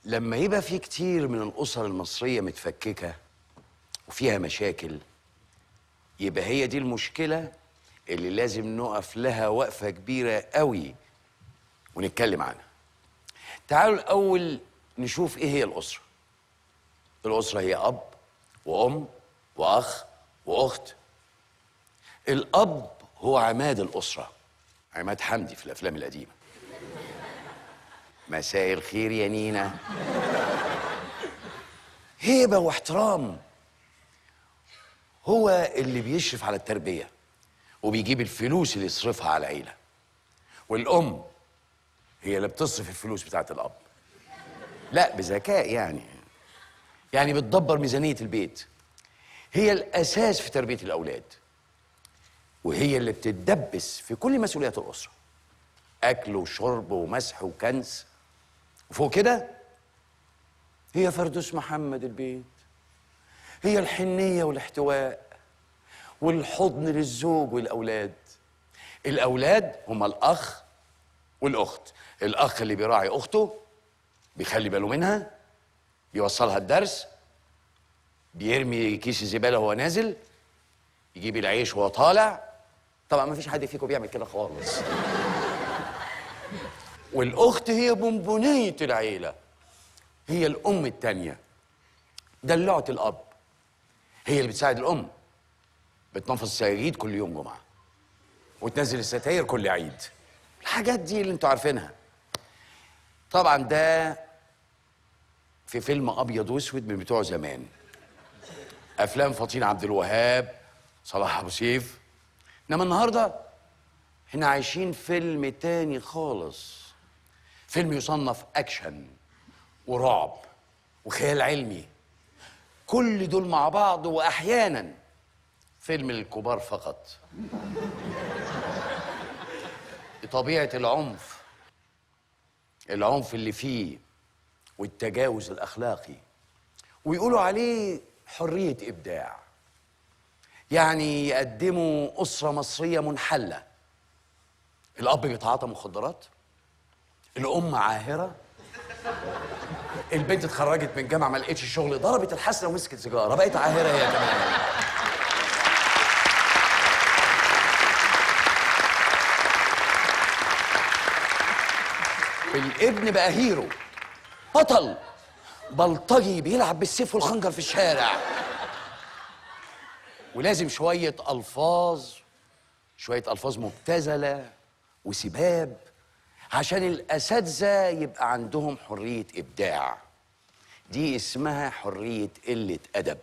لما يبقى في كتير من الأسر المصرية متفككة وفيها مشاكل، يبقى هي دي المشكلة اللي لازم نقف لها وقفة كبيرة قوي ونتكلم عنها. تعالوا الأول نشوف إيه هي الأسرة. الأسرة هي أب وأم وأخ وأخت. الأب هو عماد الأسرة، عماد حمدي في الأفلام القديمة. مساء الخير يا نينا. هيبة واحترام. هو اللي بيشرف على التربية وبيجيب الفلوس اللي يصرفها على العيلة. والأم هي اللي بتصرف الفلوس بتاعت الأب، لا بذكاء يعني بتدبر ميزانية البيت. هي الأساس في تربية الأولاد، وهي اللي بتتدبس في كل مسؤوليات الأسرة، أكل وشرب ومسح وكنس. وفوق كده هي فردوس محمد البيت، هي الحنية والاحتواء والحضن للزوج والأولاد. الأولاد هم الأخ والأخت. الأخ اللي بيراعي أخته، بيخلي باله منها، بيوصلها الدرس، بيرمي كيس الزبالة وهو نازل، يجيب العيش وهو طالع. طبعا ما فيش حد فيكم بيعمل كده خالص. والأخت هي بونبونية العيلة، هي الأم التانية، دلوعة الأب. هي اللي بتساعد الأم، بتنفض السجاجيد كل يوم جمعة وتنزل الستاير كل عيد. الحاجات دي اللي انتوا عارفينها. طبعا ده في فيلم أبيض وأسود من بتوع زمان، أفلام فطين عبد الوهاب، صلاح أبو سيف. إنما النهاردة احنا عايشين فيلم تاني خالص، فيلم يصنف أكشن ورعب وخيال علمي، كل دول مع بعض، وأحيانا فيلم للكبار فقط. طبيعة العنف اللي فيه والتجاوز الأخلاقي، ويقولوا عليه حرية إبداع. يعني يقدموا أسرة مصرية منحلة. الأب بيتعاطى مخدرات، الأم عاهرة، البنت اتخرجت من الجامعة ما لقيتش شغل، ضربت الحسنة ومسكت سيجارة، بقت عاهرة هي كمان. الابن بقى هيرو، بطل، بلطجي بيلعب بالسيف والخنجر في الشارع. ولازم شوية ألفاظ مبتذلة وسباب عشان الأساتذة يبقى عندهم حرية إبداع. دي اسمها حرية قلة أدب.